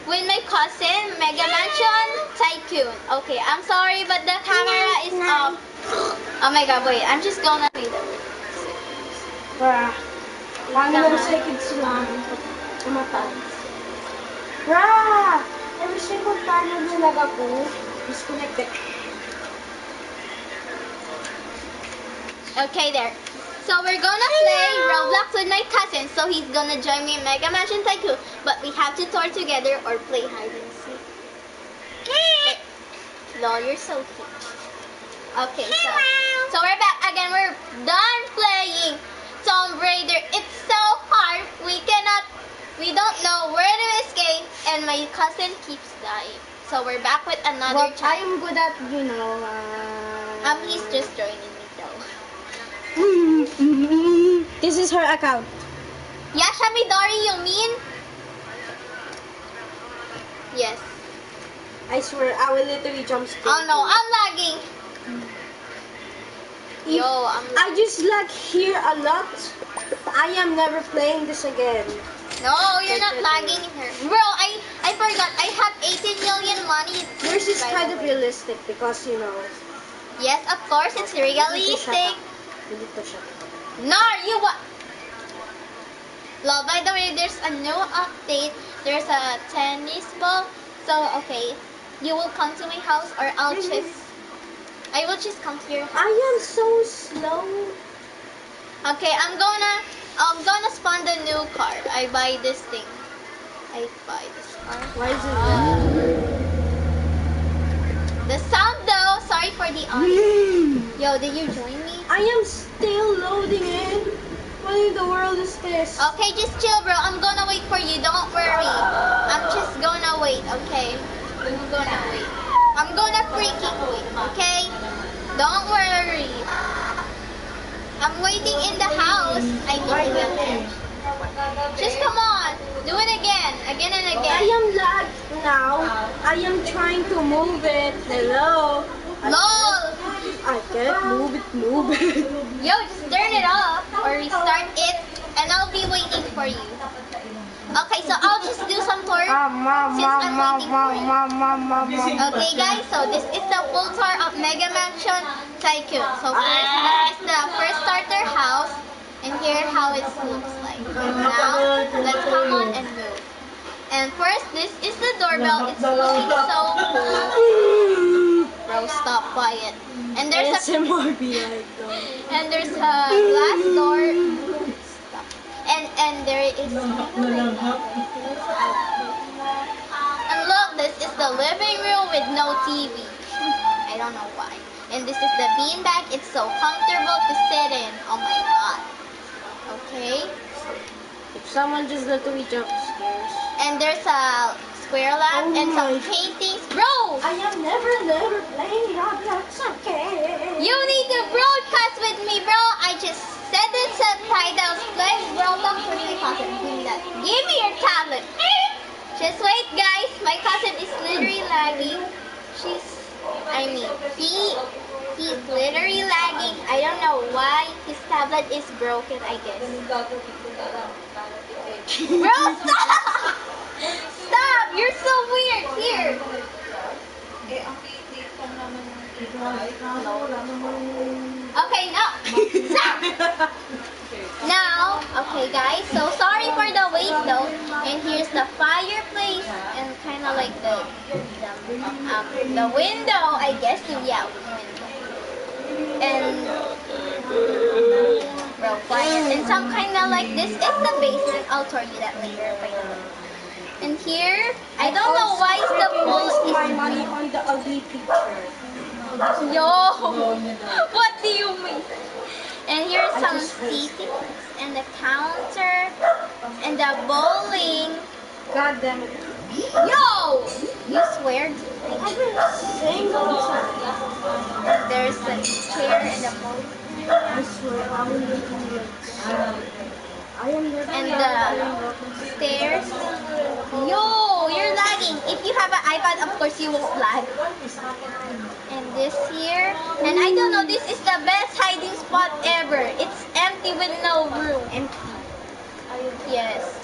with my cousin, Mega Mansion Tycoon. Okay, I'm sorry, but the camera is off. Oh my god, wait, I'm just gonna wait. Bruh. 1 seconds lang. Tumatay. Bruh! Every single time na nilag ako, disconnected. Okay, there. So we're gonna play Roblox with my cousin. So he's gonna join me in Mega Mansion Tycoon. But we have to tour together or play hide and seek. Lol, you're so cute. Okay, so we're back again. We're done playing Tomb Raider. It's so hard. We don't know where to escape, and my cousin keeps dying. So we're back with another But I challenge. am good at, He's just joining me though. This is her account. Yasha Midori, you mean? Yes. I swear, I will literally jump scare. Oh no, I'm lagging. Yo, I just lag here a lot. I am never playing this again. No, you're not lagging here. Bro, I forgot. I have 18 million money. Yours is by kind the of way. realistic because, you know. Yes, of course, it's realistic. You need to shut up. No, you what? Lol, by the way, there's a new update. There's a tennis ball. So, okay, you will come to my house or I will just come to your house. I am so slow. Okay, I'm gonna spawn the new car. I buy this thing. I buy this car. Why is it The sound though, sorry for the audio. Yo, did you join me? I am still loading in. What in the world is this? Okay, just chill, bro. I'm gonna wait for you. Don't worry. I'm just gonna wait, okay? I'm gonna wait. I'm gonna freaking wait, okay? Don't worry. I'm waiting in the house. I mean, in the bench. Just come on. Do it again. Again and I again. am lagged now. I am trying to move it. Hello. LOL. I can't move it. Yo, just turn it off or restart it and I'll be waiting for you. Okay, so I'll just do some tour since I'm waiting for you. Okay guys, so this is the full tour of Mega Mansion Tycoon. So first, this is the first starter house and here how it looks like. Now, let's come on and move. And first, this is the doorbell. It's looking so cool. Bro, stop quiet. And there's a and there's a glass door. Stop. And there is and look, this is the living room with no TV. I don't know why. And this is the beanbag. It's so comfortable to sit in. Oh my god. Okay. If someone just literally jump scares. And there's a square lamp and some paintings. Bro! I am never playing Roblox, okay? You need to broadcast with me, bro. I just said the subtitles. Play Roblox with my cousin. Give me that. Give me your tablet. Just wait, guys. My cousin is literally lagging. He's literally lagging. I don't know why. His tablet is broken, I guess. Bro, stop! Stop! You're so weird. Here. Okay, now. Stop! Now, okay guys, so sorry for the wait though. And here's the fireplace and kind of like the window, I guess. Yeah, window. And bro, quiet. And some kind of like this is the basement. I'll show you that later. By the way. And here, I don't know why the pool is my money on the ugly picture. Yo, what do you mean? And here's some seating and the counter and the bowling. God damn it. Yo! You swear? I've been single time. There's a chair and a bowling. I swear, I will literally like, I am never And the stairs. Yo, you're lagging. If you have an iPad, of course you will lag. And this here. And I don't know, this is the best hiding spot ever. It's empty with no room. empty. Yes.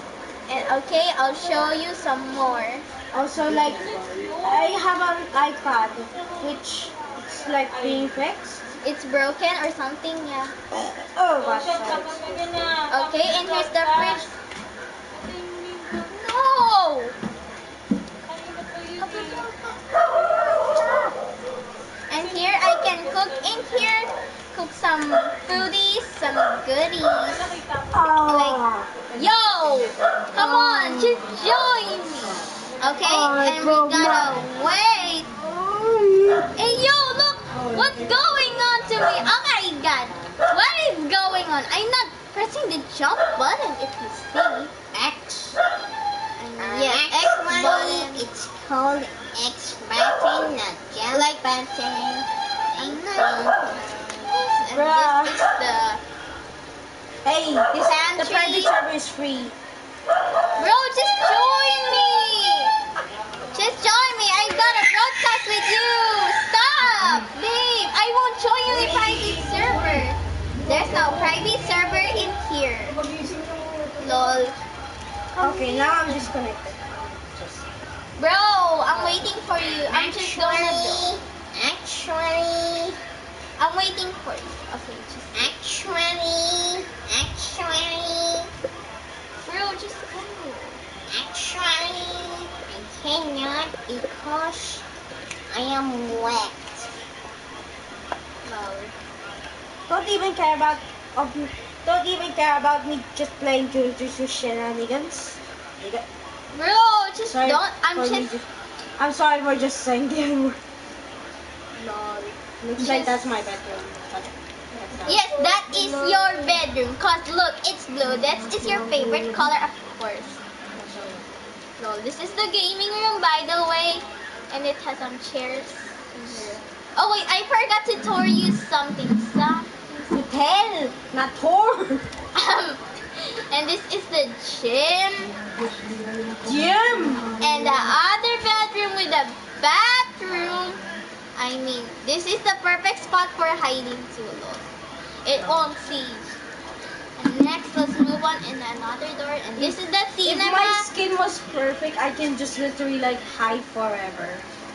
And okay, I'll show you some more. Also, like, I have an iPad, which it's like being fixed. It's broken or something, yeah. Oh, that's right. Okay, and here's the fridge. No! And here I can cook in here. Cook some foodies, some goodies. Oh. Yo! Come on, just join me. Okay, and we gotta wait. Hey, yo, look! What's going on to me? Oh my god! What is going on? I'm not pressing the jump button if you see. X. Yeah, X button. It's called X button, not jump button. I'm not. And Bruh. this is the Hey, the pantry. private server is free. Bro, just join me! Just join me! I gotta broadcast with you! Stop! Babe, I won't join you in private server. There's no private server in here. Lol. Okay, now I'm disconnected. Bro, I'm waiting for you. I'm just gonna go. I'm waiting for you. Okay, just... Actually, Bro, just go. I cannot because I am wet. Lol. Don't even care about me just playing Juju shenanigans. Bro, just Sorry don't. I'm sorry for just saying the N-word. Lol. Looks like that's my bedroom. Yes, that is your bedroom. Cause look, it's blue. That is your favorite color, of course. Lol, this is the gaming room, by the way, and it has some chairs in here. Oh wait, I forgot to tell you something. To tell, not Thor. And this is the gym, and the other bedroom with a bathroom. I mean, this is the perfect spot for hiding too, Lol. It won't see. And next, let's move on in another door. And this is the If cinema. my skin was perfect, I can just literally like hide forever.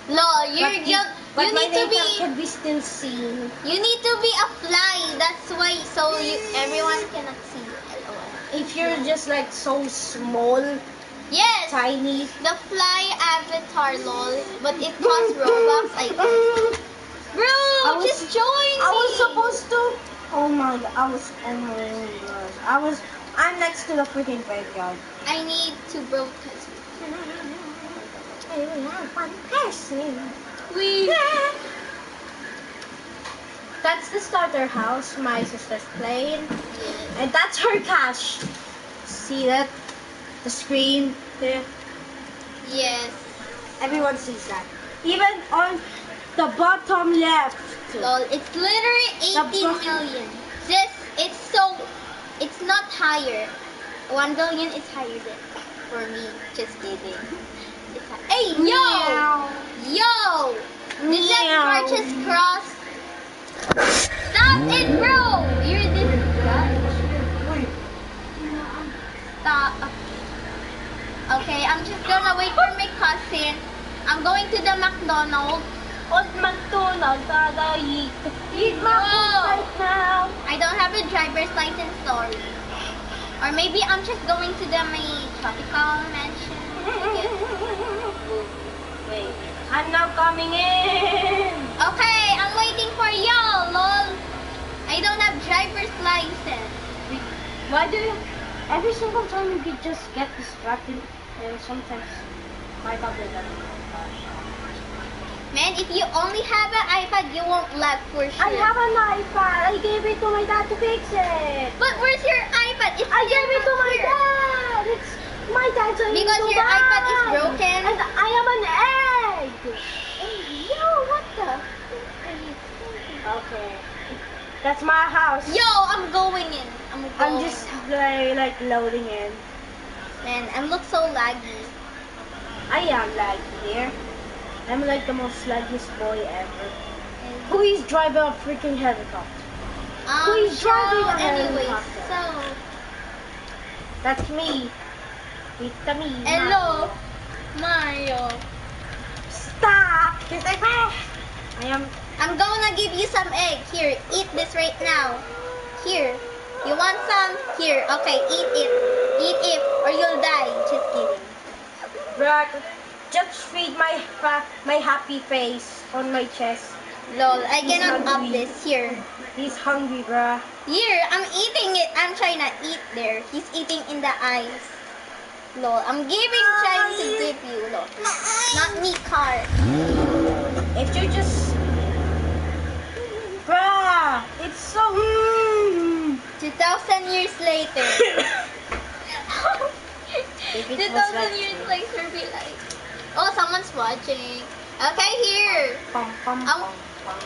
Lol, you're just But you my need to makeup be can be still seen. you need to be a fly. That's why so everyone cannot see you. LOL. If you're just like so small, Yes, tiny. the fly avatar, lol. But it costs Robux, I guess. Bro, just join me. I was supposed to. Oh my god! Oh my gosh! I'm next to the freaking graveyard. I need to broadcast. I only have one person. We. That's the starter house my sister's playing, and that's her cache. See that? The screen there. Yes. Everyone sees that. Even on the bottom left. Lol, it's literally 18 million. It's not higher. 1 billion is higher than for me. Just kidding. Hey, yo! Yo! Did that car just cross? Stop it, bro! You're this guy. Stop. Okay, I'm just gonna wait for my cousin. I'm going to the McDonald's. Old McDonald, gotta eat. Eat my food right now. I don't have a driver's license, sorry. Or maybe I'm just going to my tropical mansion. Wait, I'm now coming in. Okay, I'm waiting for y'all, lol. I don't have driver's license. Why do you? Every single time you just get distracted, and sometimes my tablet doesn't. Man, if you only have an iPad, you won't lag for sure. I have an iPad. I gave it to my dad to fix it. But where's your iPad? I gave it to my dad. It's my dad's Because your iPad is broken. And I am an egg. Hey, yo, what the? Okay. That's my house. Yo, I'm going in. I'm just like loading in. Man, I look so laggy. I am laggy here. I'm like the most laggiest boy ever. Who is driving a freaking helicopter? Who is driving a anyway, helicopter? so That's me. It's me. Hello, Mario. Stop! I'm gonna give you some egg. Here, eat this right now. Here. You want some? Here. Okay, eat it. Eat it or you'll die. Just kidding. Bruh, just feed my happy face on my chest. Lol, I He's cannot up hungry. this. Here. He's hungry, bruh. Here, I'm eating it. I'm trying to eat there. He's eating in the eyes. Lol, I'm trying to give you. Lol. Not me, car. If you just... Bruh, it's so... 2,000 years later. If it 2,000 was like years later, be like, oh, someone's watching. Okay, here. Pum, pum, Um, pum, pum,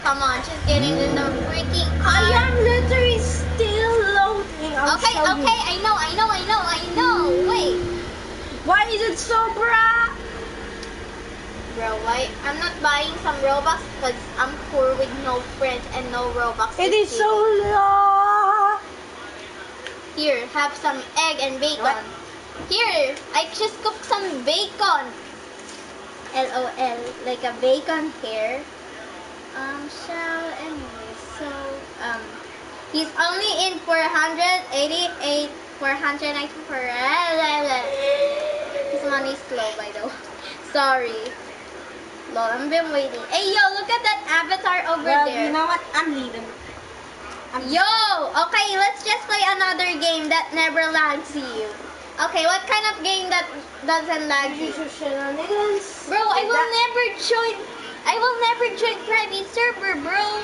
Come on, she's getting in the freaking I car. am literally still loading. I'll Okay, show you. okay, I know. Wait. Why is it so bruh? Bro, why? I'm not buying some Robux because I'm poor with no friends and no Robux. It to is so give. low. Here, have some egg and bacon. What? Here, I just cooked some bacon. LOL, like a bacon here. Anyway, so, he's only in 488, 494. His money is slow, by the way. Sorry. Lol, I've been waiting. Hey, yo, look at that avatar over Well, there. you know what? I'm leaving. Yo, okay, let's just play another game that never lags you. Okay, what kind of game that doesn't lag you? Shenanigans. Bro, I will never join private server, bro.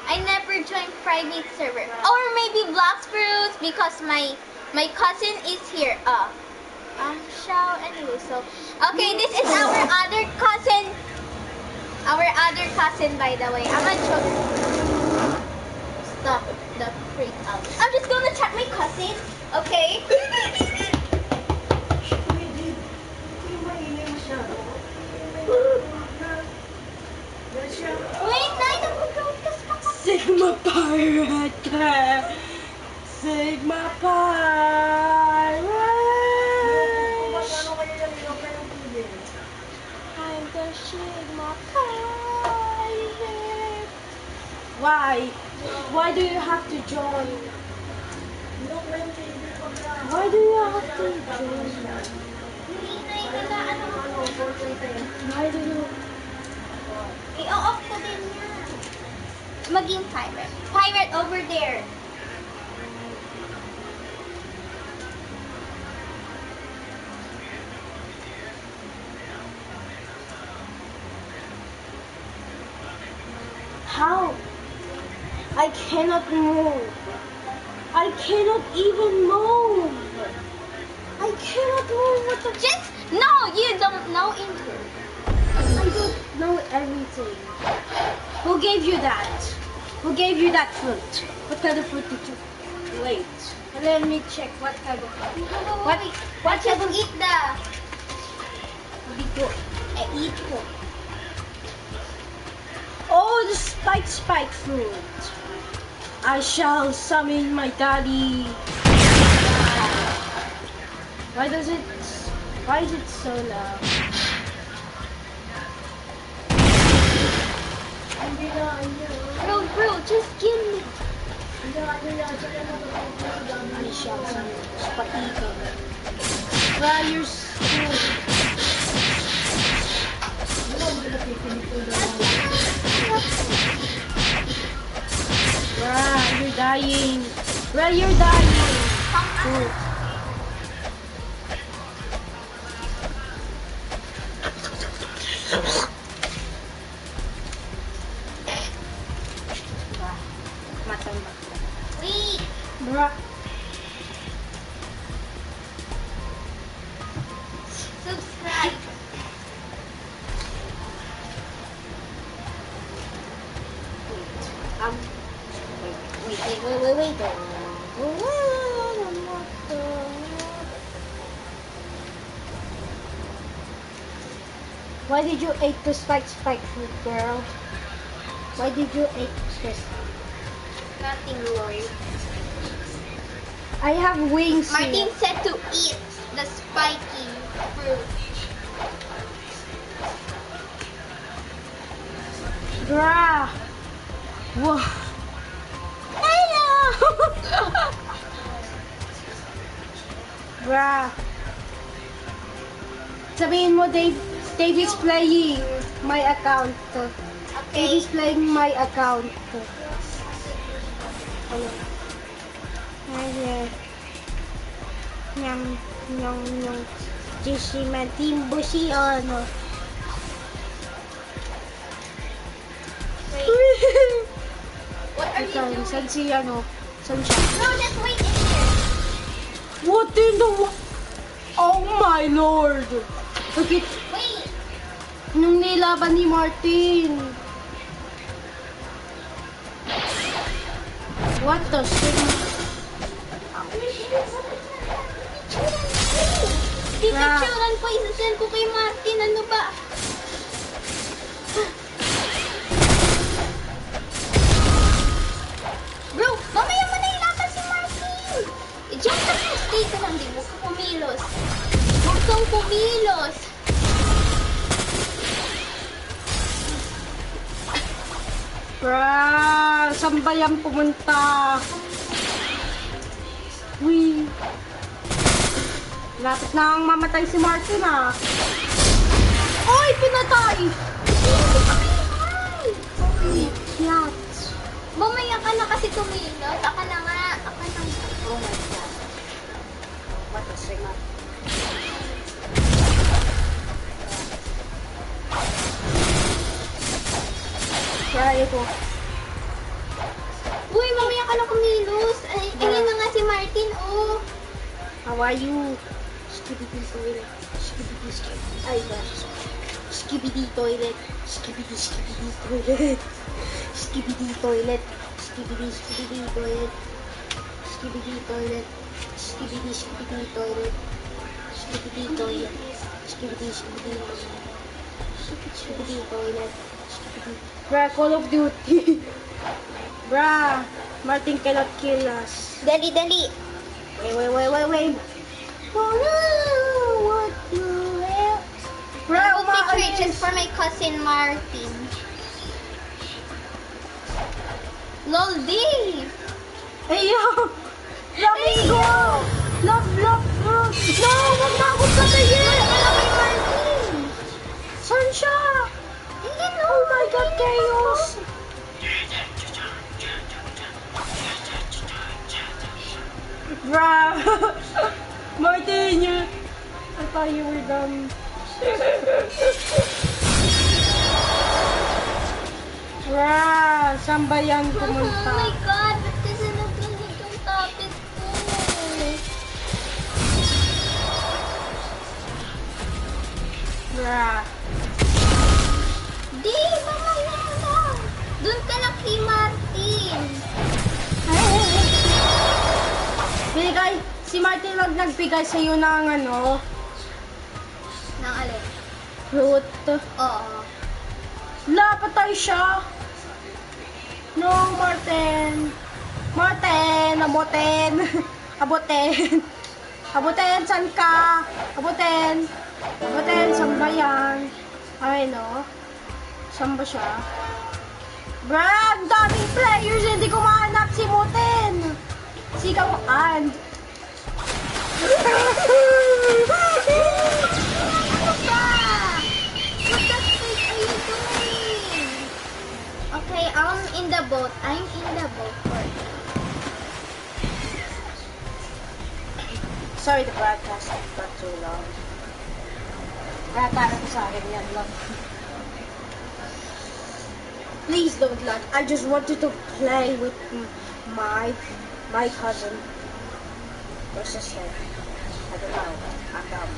I never join private server. Or maybe Blox Fruits because my cousin is here. Shao anyway, so okay, this is our other cousin. Our other cousin, by the way. I'm gonna joke. Stop the freak out. I'm just gonna chat my cousin, okay? Wait, night ako broadcast pa kasi. Sigma Pirate. Sigma Pirate. I'm the Sigma Pirate. Why? Why do you have to join? Why do you have to join? Why do you... I-off ko din yan. Maging pirate. Pirate over there. How? I cannot move. I cannot even move. I cannot move. What the... Just, no, you don't know English. I don't know everything. Who gave you that? Who gave you that fruit? What kind of fruit did you... Wait. Let me check what kind of fruit. What just eat the... Biko. eat ko. Oh, the spike fruit. I shall summon my daddy. Why is it so loud? Bro, just kill me. I shall summon Spikey. Well, you're so... Bruh, you're dying. Bruh, you're dying. Oh. Wait. Bruh. Subscribe. Wait. Why did you eat the spike fruit, girl? Why did you eat this? Nothing, Lord. I have wings Martin here. said to eat the spiky fruit. Bruh. Whoa. Hello. Bruh. Sabihin mo, Dave is playing my account. Dave is playing my account. Hello. Nyam, nyong, nyong. Jisimatimbo si ano. What are you doing? Saan si ano? Saan siya? No, just wait in here. What in the Oh my lord! Bakit Wait. nung nilaban ni Martin? What the shit? Pipicturean ko, isasend ko kay Martin. Ano ba? Bro, mamaya mo na ilaban si Martin. I-jump ka lang. Stay ka lang. Di mo ka kumilos. Huwag kang kumilos. Bruh, saan ba yan pumunta? Uy. Lapit na ang mamatay si Martin ah. Oy, pinatay! Yat. Mamaya ka na kasi kumilos. Aka na nga. Aka na nga. Oh my god. What a singer. Kaya ito. Uy, mamaya ka na kumilos. Ay, ayun na nga si Martin, oh. How are you? Skibidi toilet. Skibidi skibidi. Ay, gosh. Skibidi toilet. Skibidi skibidi toilet. Skibidi toilet. Skibidi skibidi toilet. Skibidi toilet. Skibidi skibidi toilet. Skibidi toilet. Skibidi skibidi toilet. Skibidi toilet. Skibidi. Bruh, Call of Duty. Bruh, Martin cannot kill us. Dali, dali. Wait. What you have? Bro, I will make riches for my cousin Martin. Lol, Dave. Hey, yo! Let me go! Love, no! Wag na ako patayin! Wala kay Martin. Saan siya? Ayan, oh. Oh my God, Chaos! Bruh! Martin, I thought you were done. Bruh! Saan ba yan Oh pumunta? my God, ba't kasi naglalag yung topic ko? Bruh! Di, mamaya lang. Doon ka na kay Martin. Binigay, si Martin lang nagbigay sa iyo ng ano, Nang alin? fruit. Oo. Lapatay siya. No, Martin. Martin, abutin. Abutin. Abutin, saan ka? Abutin. Abutin, saan ba yan? Ay, no. Saan ba siya? Brad, daming players, hindi ko mahanap si Mutin. Sigaw and. Ano ba? What the frick are you doing? Okay, I'm in the boat. I'm in the boat for you. Sorry, the broadcast got too long. Kaya parang sa akin yan lang. Please don't laugh. I just wanted to play with my cousin or sister. I don't know. I'm dumb.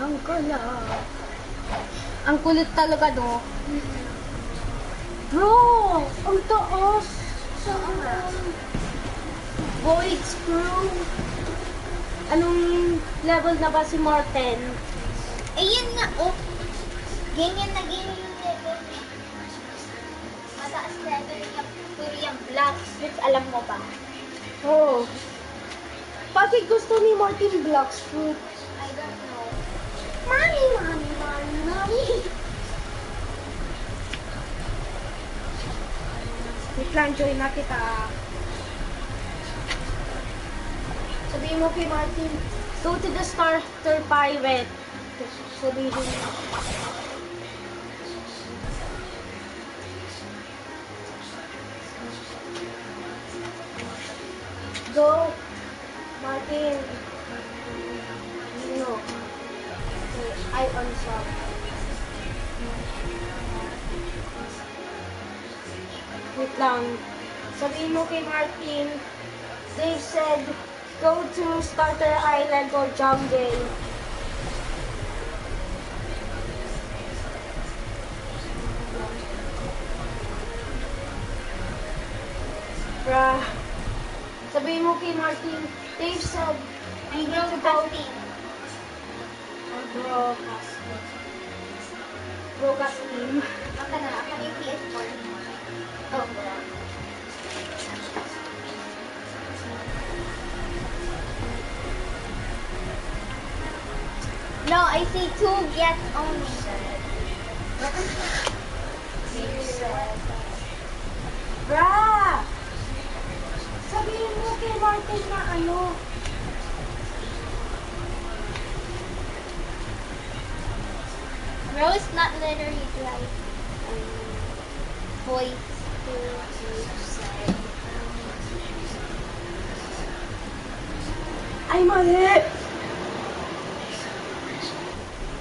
Ang kulit. Ang kulit talaga, no? Bro! Ang taas! Saan? Void screw! Anong level na ba si Martin? Ayun nga, oh. Ganyan na ganyan yung level niya. Mataas level blocks, which alam mo ba? Oh. Bakit gusto ni Martin blocks fruit? I don't know. Mommy. Wait lang, join na kita. Sabihin mo kay Martin, go to the starter pirate. Sabihin mo. Go, Martin. No. I unsub. Wait lang. Sabihin mo kay Martin, they said, go to Starter Island or Jungle. Bruh. Sabihin mo kay Martin, Dave said, we need to go. Broadcasting. Aka na yung PS4. Oh, No, I see 2 guests only. Bruh! Sabihin mo kay Martin na ano. Bro, it's not literally like voice to say. Ay, mali!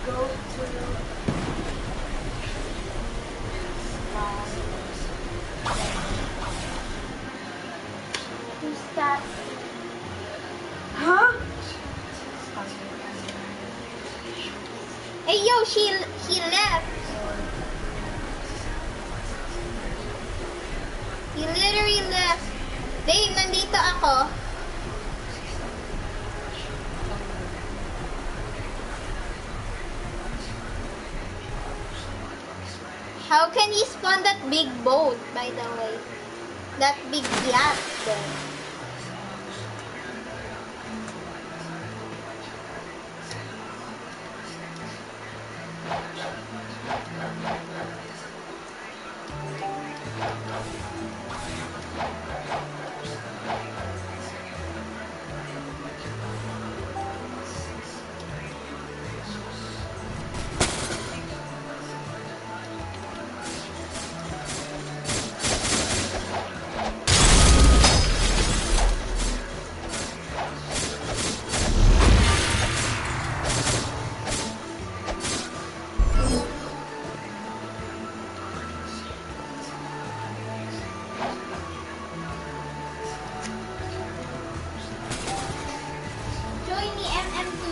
Go to... Who's that? Huh? Hey, yo, she left. He literally left. Dave, nandito ako. How can you spawn that big boat, by the way? That big yacht there. Join me, MM2.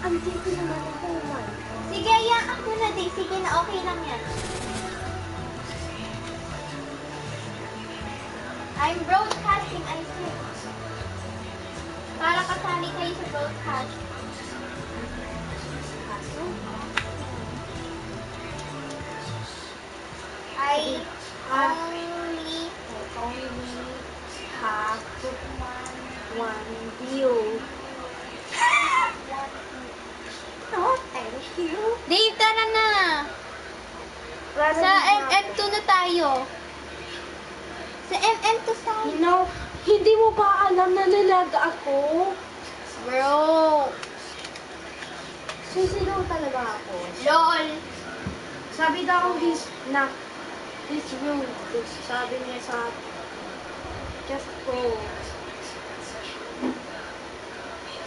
Andito naman ako, man. Sige, yan ako na, Dave. Sige na, okay lang yan. I'm broadcasting, I think. Para kasali kayo sa broadcast. I only have one view. Oh, thank you. Dave, tara na! Sa MM2 na tayo. Sa MM2 tayo. You know, hindi mo ba alam na nilag ako? Bro. Sisigaw talaga ako. LOL. Sabi daw this room. Sabi niya sa just go.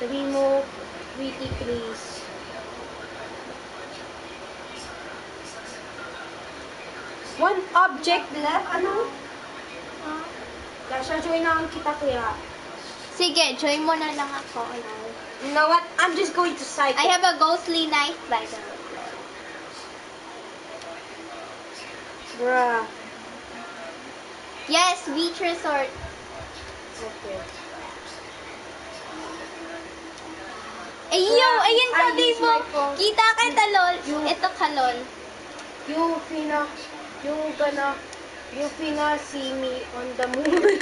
Sabi mo, witty please. One object left? Ano? Dasha, join na kita kuya. Sige, join mo na lang ako. You know what? I'm just going to cycle. I have a ghostly knife, by the way. Bruh. Yes, beach resort. Okay. Ay, yo, ayun I sabi use mo. my phone. Kita kita, lol. You- Ito ka, lol. Yung gonna You finna see me on the moon.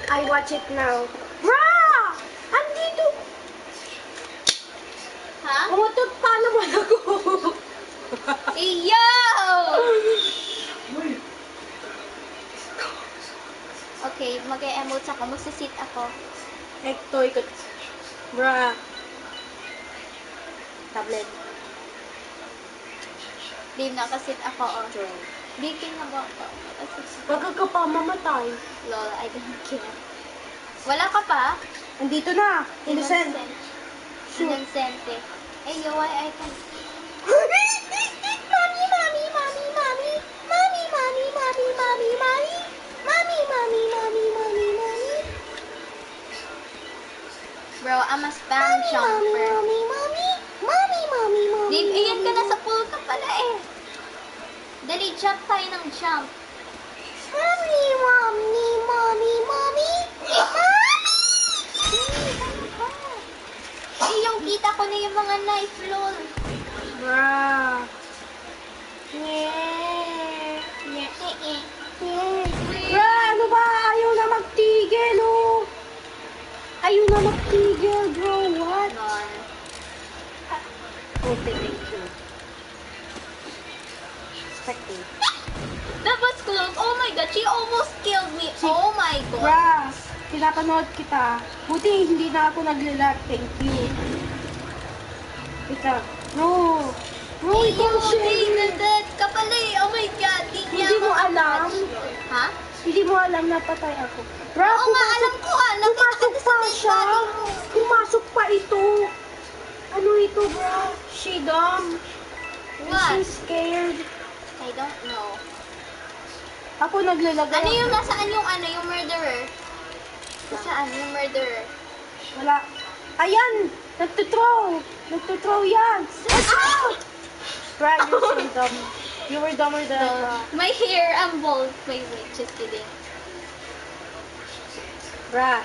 I watch it now. Bra! Andito! Ha? Umutot pa naman ako. Iyo! Okay, mag-e-emote ako. Magsisit ako. Ektoy ko. Bra. Tablet. Babe, nakasit ako. Oh. Baking na ba ako? Baka ka pa mamatay. Lol, I don't care. Wala ka pa? Andito na. Innocent. Innocente. Ay, yo, I can... Mommy, mommy, mommy, mommy. Mommy, mommy, mommy, mommy. Mommy, mommy, mommy, mommy. Bro, I'm a spam jumper. Mommy. Babe, ayan ka na sa pool ka pala eh. Dali, jump tayo ng jump. Mommy. Eh, yung kita ko na yung mga knife, lol. Bra. Bra, ano ba? Ayaw na magtigil, oh. Ayaw na magtigil, bro. What? Lol. Okay, thank you. Spectate. That was close. Oh my god, she almost killed me. Oh my god. Bra, pinapanood kita. Buti hindi na ako naglalag. Thank you. Ika. Bro, ikaw siya. Dead ka pala eh. Oh my god. Hindi mo alam. Ha? Hindi mo alam na patay ako. Bra, Oo nga, alam ko ah. pumasok pa siya. body mo. Pumasok pa ito. Ano ito, bro? She dumb. What? She's scared. I don't know. Ako naglalagay. Ano yung nasaan yung murderer? Nasaan yung murderer? Wala. Ayan! Nagtuthrow yan! Let's go! Bra, you're so dumb. You were dumber than My hair, I'm bald. Wait, just kidding. Bra,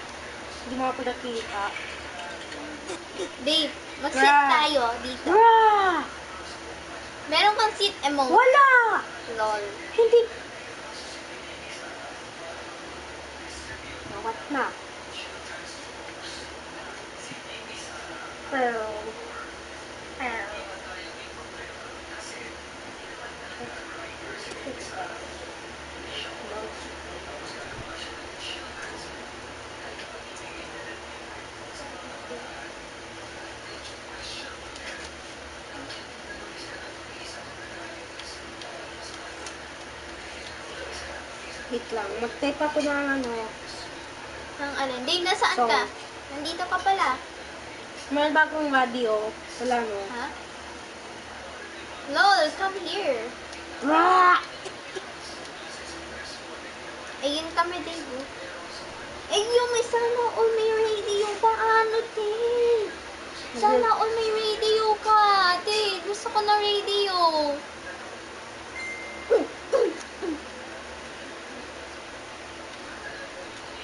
hindi mo ako nakita. Babe, mag-sit Bruh. tayo dito. Bra! Meron kang sit emote. Wala! Lol. Hindi. What na? Pero. Wait lang, mag-type ako ng ano. Ang alin? Dave, nasaan So, ka? Nandito ka pala. May bagong radio. Wala no. Ha? Lol, come here. Bra! Ayun kami, Dave. Ayun, may sana all may radio. Paano, Dave? Sana all may radio ka. Dave, gusto ko na radio.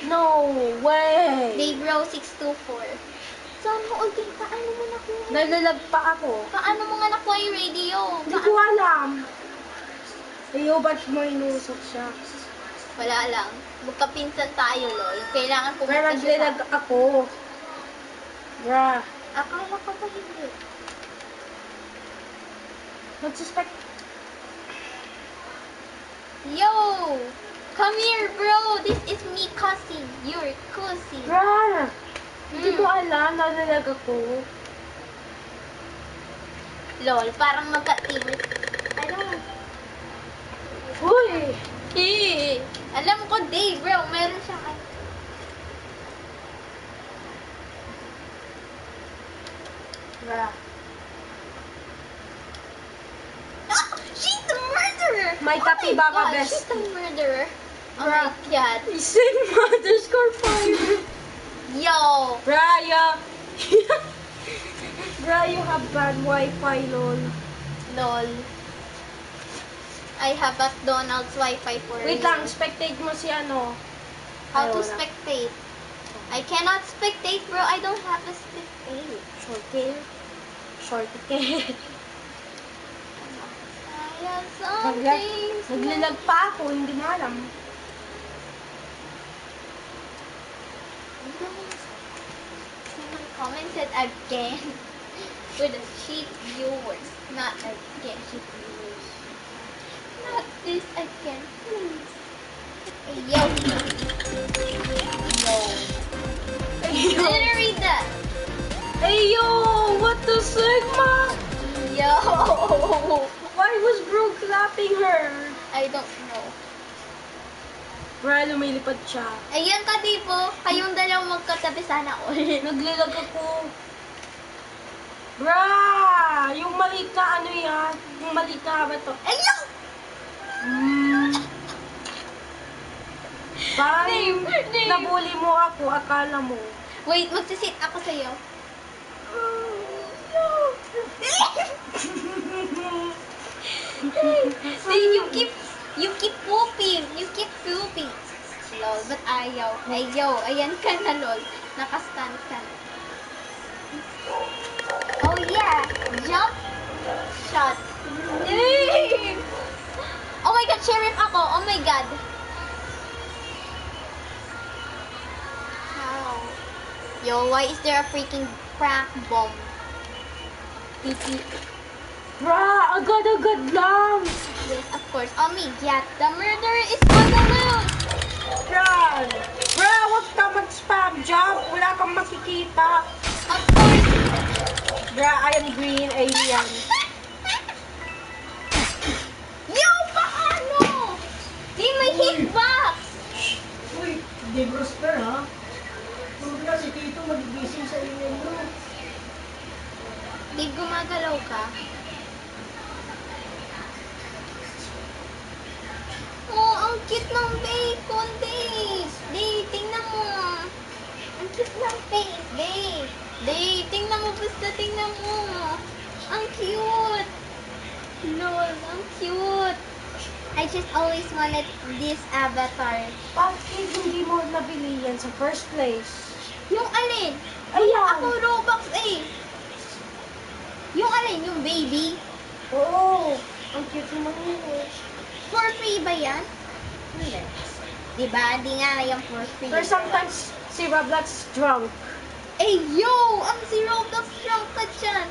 No way! Dave Row 624. Sana all, Dave, paano mo nakuha? Nalalag pa ako. Paano mo nga nakuha yung radio? Hindi ko alam. Ayo, ba't mo inusok siya? Wala lang. Magkapinsan tayo, lol. Kailangan Kaya pumunta siya naglalag sa... ako. Bra. Akala ko ba hindi? Nagsuspect. Yo! Come here, bro! This is me cousin. Your cousin. Bra! Hindi ko alam. Nalalag ako. Lol, parang magka-team. I don't... Uy! Eh! Alam ko, Dave, bro. Meron siyang... Bra. Ah! She's the murderer! May Oh kape my ba ka, God, bestie? She's the murderer. Oh Bruh. my God. Sing underscore fire. Yo! Braya. Bra, you have bad Wi-Fi, lol. Lol. I have McDonald's Wi-Fi for Wait you. lang, spectate mo si ano. How Ay, to wala. spectate? I cannot spectate, bro. I don't have a spectate. Short hair. Short hair. Just something. Naglalag pa ako, hindi mo alam. Someone commented again with a cheap viewers. Not again, cheap viewers. Not this again, please. Hey, yo. Yo. Didn't read that. Hey yo, what the Sigma? Yo. Why was bro clapping her? I don't know. Bra, lumilipad siya. Ayan ka, tipo. Kayong dalawang magkatabi sana ulit. Naglalag ako. Bra, yung maliit na ano yan? Yung maliit na ba to? Ayun! Parang Name. nabuli mo ako, akala mo. Wait, magsisit ako sa'yo. See, you keep pooping. You keep pooping. Lol, ba't ayaw? Ayaw, ayan ka na, lol. Nakastand ka na. Oh yeah, jump shot. Oh my god, sheriff ako. Oh my god. How? Yo, why is there a freaking crack bomb? Bra, agad-agad lang. Yes, of course. Oh my god, the murderer is on the loose. Bra, huwag ka mag-spam job. Wala kang makikita. Of course. Bra, I am green alien. Yo, paano? Di may hitbox. Uy, Debroster ha? Tulog na si Tito magigising sa email mo. Di gumagalaw ka. Oh, ang cute ng bacon, Dave. Dave, tingnan mo. Ang cute ng face, Dave. Dave, tingnan mo, basta tingnan mo. Ang cute. Lol, ang cute. I just always wanted this avatar. Bakit hindi mo nabili yan sa first place? Yung alin? Ayan. Ako Robux eh. Yung alin? Yung baby? Oo. Ang cute naman yun eh. For free ba yan? Hindi. Diba? Di nga yung for free. Pero sometimes si Roblox drunk. Eh, yo! Ang si Roblox drunk ka dyan.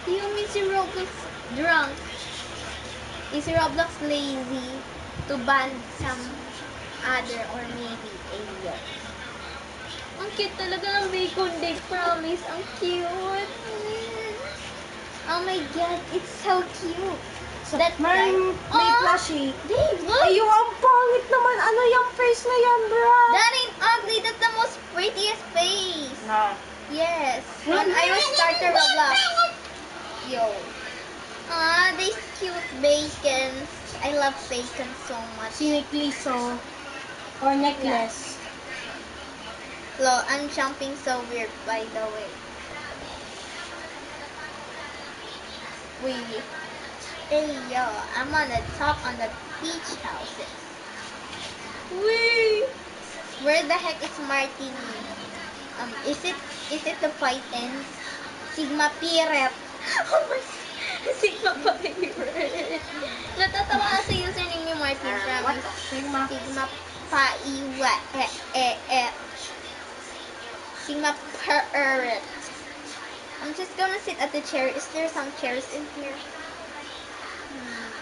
You mean si Roblox drunk? Is si Roblox lazy to ban some other or maybe a yo? Ang cute talaga ng bacon, Dave. Promise. Ang cute. Oh my god, it's so cute. That May Oh, plushie. Dave, look! Ay, yung ang pangit naman. Ano yung face na yan, bro? That ain't ugly. That's the most prettiest face. Na. Yes. When I was starter Roblox. Yo. Ah, these cute bacons. I love bacon so much. Si Necklace or necklace. Lo, I'm jumping so weird, by the way. Wait. Hey, yo. I'm on the top on the beach houses. Wee. Where the heck is Martini? Is it the Python? Sigma Pirate. Oh my god. Sigma Pirate. Natatawa ka sa username ni Martin. What? Promise. Sigma. Sigma Paiwa. Sigma Pirate. I'm just gonna sit at the chair. Is there some chairs in here?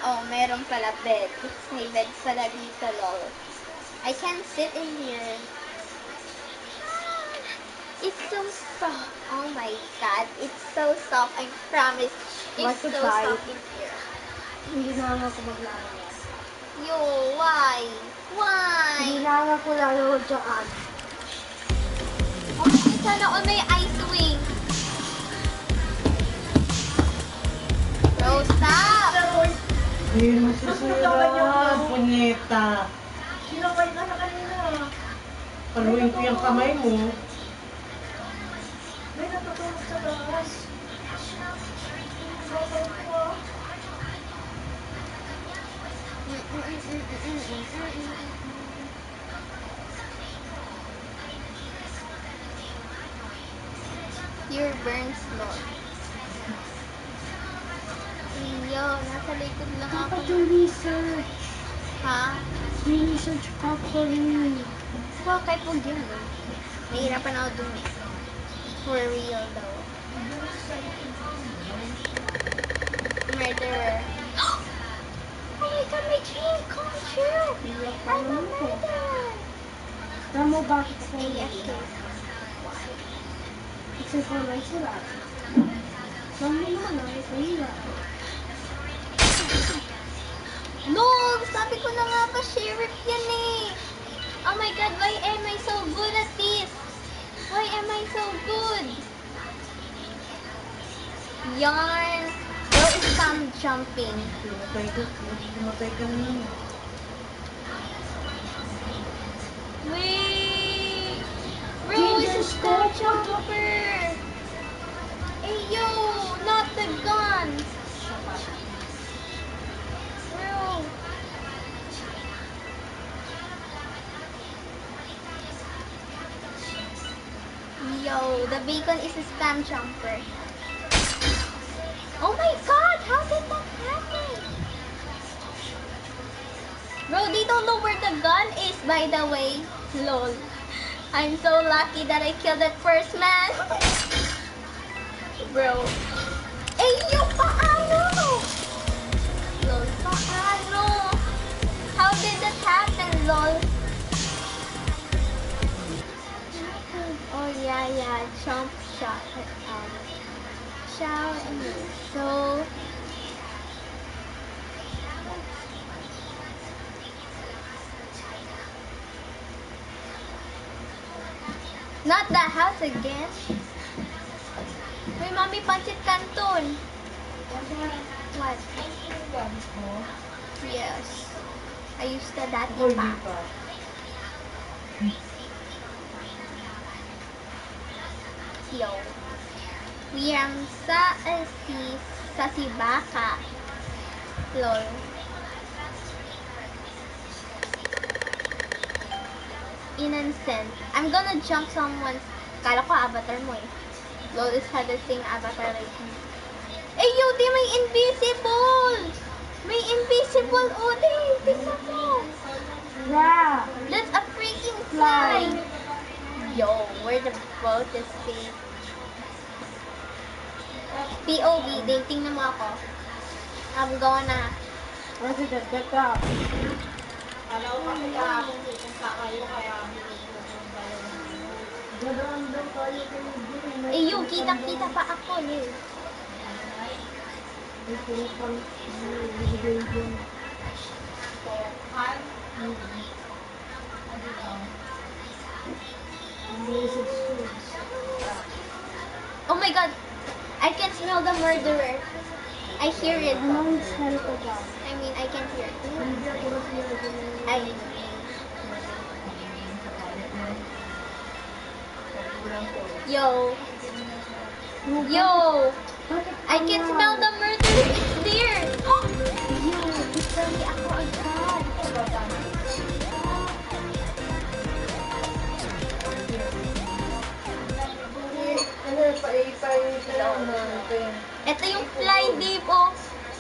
Oh, meron pala bed. May bed pala dito, lol. I can't sit in here. It's so soft. Oh my god. It's so soft. I promise. Want It's to so try? soft in here. Hindi na ako maglaro. Yo, why? Why? Hindi na ako laro dyan. Oh, sana all may ice wing. Bro, stop! Hindi mo susunod, punyeta. Sinakay ka na kanina. Paluin ko yung kamay mo. May natutulog sa taas. Your burn slow. Yo, nasa likod lang ako. Dapat yung research. Ha? Research properly. Bakit huwag yun? Nahihirapan ako dun eh. For real though. Murderer. Oh my god, my dream come true! I'm a murderer! Alam mo bakit ako AFK. Kasi for my sila. Alam mo naman na, mahirap. Lol! Sabi ko na nga ba, sheriff yan eh! Oh my god, why am I so good at this? Why am I so good? Yarn! Bro is spam jumping. Tumatay ka na. Wait! Bro is a spam jumper! Hey yo! Not the gun! Bro! Yo, the bacon is a spam jumper. Oh my god, how did that happen? Bro, they don't know where the gun is, by the way. Lol. I'm so lucky that I killed that first man. Bro. Eh, yo, paano? Lol, paano? How did that happen, lol? Oh, yeah, jump shot. Shower and move. So, not the house again. May mommy pancit canton. What? Yes. I used to that pa. Yo. We am sa Sibaka. Lol. Innocent. I'm gonna jump someone's... Kala ko avatar mo eh. Lol is had the same avatar like me. Eh, yo, di may invisible! May invisible! Oh, di, invisible! Yeah. That's a freaking fly! Yo, where the boat is safe. POV, dating na mo ako. I'm gonna... Where's it? Get up. Alam ko kasi kahapon kung kakayo kaya dadaan daw tayo kayo din. Eh, yo, kita-kita pa ako, Lil. May pang ibigay dyan. Oh my god! I can smell the murderer. I hear it. Anong smell ko ba? I mean, I can hear it. Hindi ako na siya. I... Yo. Yo! I can smell the murderer. It's there! Oh! Yo, literally ako agad. Ito yung fly, Dave, oh.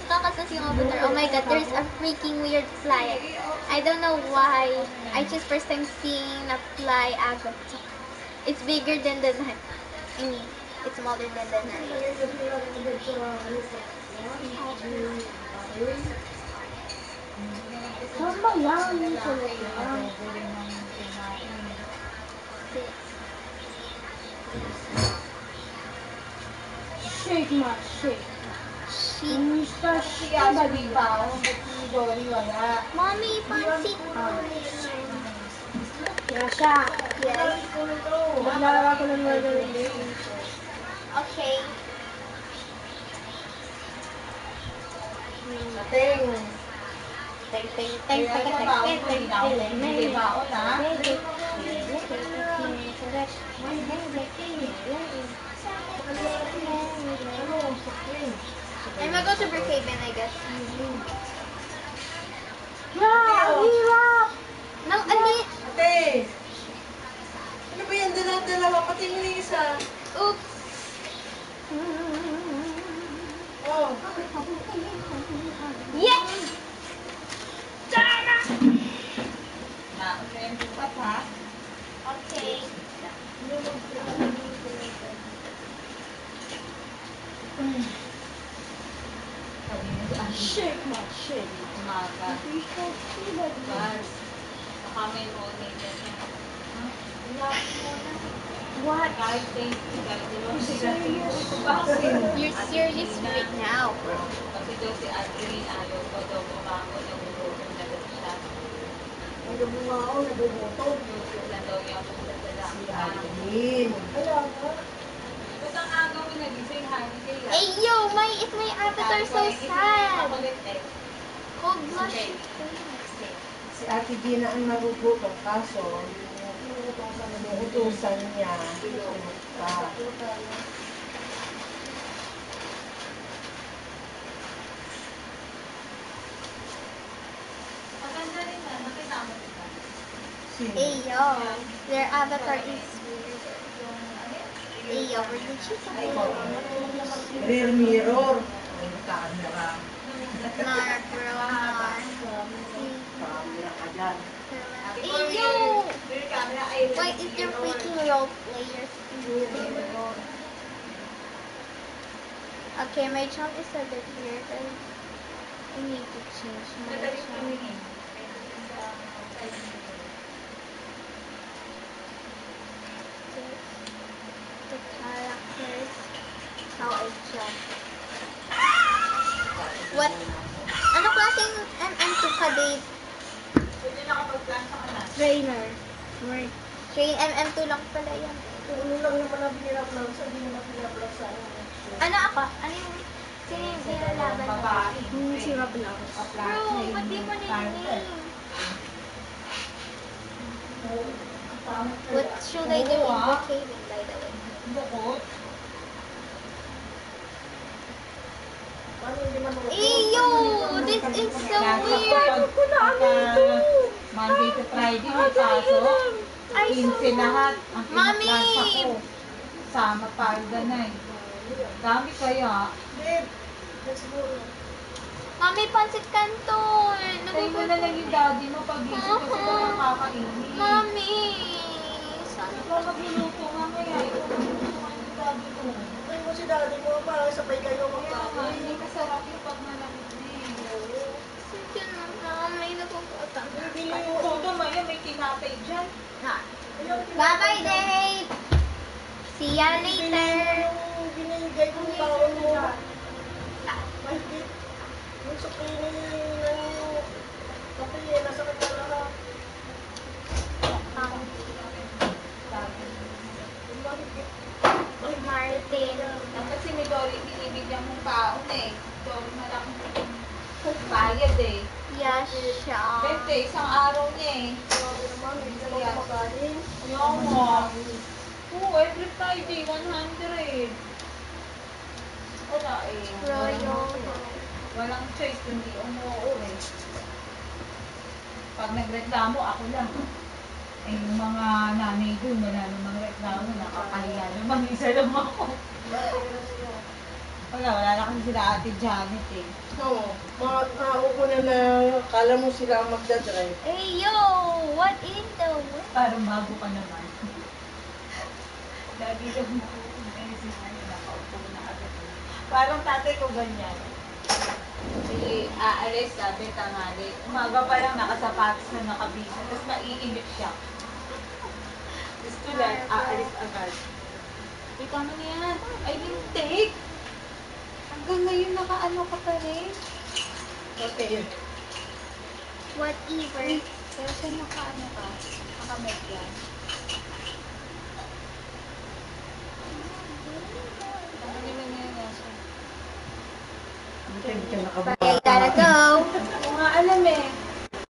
Kakasas yung avatar. Oh my god, there's a freaking weird fly. I don't know why. I just first time seeing a fly agad. It's bigger than the knife. I mean, it's smaller than the knife. Saan ba yan? Dito na yan. Shake ma, shake. Shit. Mr. Siya ba di ba? Dory wala. Mommy, pansit. Kaya siya. Yes. Maglalawa ko ng murder. Okay. Ting. Kaya ka baon ko din ako. Hindi baon ha. I'm gonna go to Brookhaven, I guess. Yeah, hirap! Nang ali... Ate! Ano ba yan? Dalawa pati yung isa. Oops. Oh. Ha? Okay. Shake my shit. Umaga. You can't see that. Bars. Baka may morning na siya. What? Kahit tasty, kahit dalawang Serious? You're serious right now. Kasi daw si Adrian ayaw pa daw kumakon ng gutom na daw siya. Ang gabo nga ako, nabubuto. Na daw niya kung dadala. Si Adeline. Kaya nga. Ba't ang agaw mo nagising, honey, kaya? Hey yo, my avatar so sad. Makulit eh. Oh, blush. Si Ate Gina ang nagugutom, kaso yung utusan niya. Maganda rin na, nakita mo diba? Hey yo, their avatar is weird. Hey yo, where did she find it? Rear mirror. Ang camera. Nar, bro, nar. Camera ka dyan. Hey yo! Why is there freaking role players in here? Okay, my channel is a bit weird. I need to change my Madaling channel. tumingin. The characters, how I jump. What? Ano klaseng MM2 ka, Dave? Pwede nakapag-plancha ka na. Trainer. Train MM2 lang pala yan. Ano lang naman ang pinaplag sa hindi naman pinaplag sa Ano ako? Ano yung sino yung nilalaban mo? Babae. Si Roblox. Bro, ba't di mo nilalaban? What should I do in the caving, by the way? Bukod. Paano hindi man Eyo! This is so weird! Monday to Friday, may pasok. Ay, so... 15 lahat. Ang Mami! pinaplancha ko. Sama palda na eh. Dami kaya. Babe, let's go. Mami, pansit canton! Tayo mo na lang yung daddy mo pag-isip kasi ba nakakainin. Mami! Saan Ikaw magluluto mamaya. Ikaw magluluto ka ng daddy mo. Ay mo si daddy mo, para sabay kayo Kaya nga, magkain. hindi masarap yung pag malamig na eh. Sige na, Mami. Nagpapatang. Bibili Ay, mo. todo may tinapay dyan. Bye-bye, Dave! See ya later! Yung binigay kong taon mo. Mahigit. Yung sa kini ng kape, nasa kanya lahat. Yung mahigit. Martin. Dapat si Midori binibigyan mong paon eh. Midori malaki bayad eh. Yasha. Bente, isang araw niya eh. Grabe naman, hindi naman kumakain. Ayaw mo. Oo, every Friday, 100. Wala eh. Royal. Walang choice kundi umuwi. Pag nagreklamo, ako lang. Eh, yung mga nanay doon, wala namang reklamo, nakakahiya naman, isa lang ako. Wala na kasi sila Ate Janet eh. Oo, ako ko na kala mo sila ang magdadrive. Hey, yo! What in the world? Parang bago ka naman. Lagi lang mo, medicine na yun, nakaupo na agad. Parang tatay ko ganyan. Si aalis, sabi tanghali. Umaga pa lang nakasapatos na nakabisa, tapos maiinip siya. Gusto lang, aalis agad. Wait, tama na yan. I didn't take. Hanggang ngayon nakaano ka pa rin. Okay. Whatever. Pero siya nakaano ka, nakamed yan. Tanggalin mo na yan, Yasha. Hindi ka nakabalik.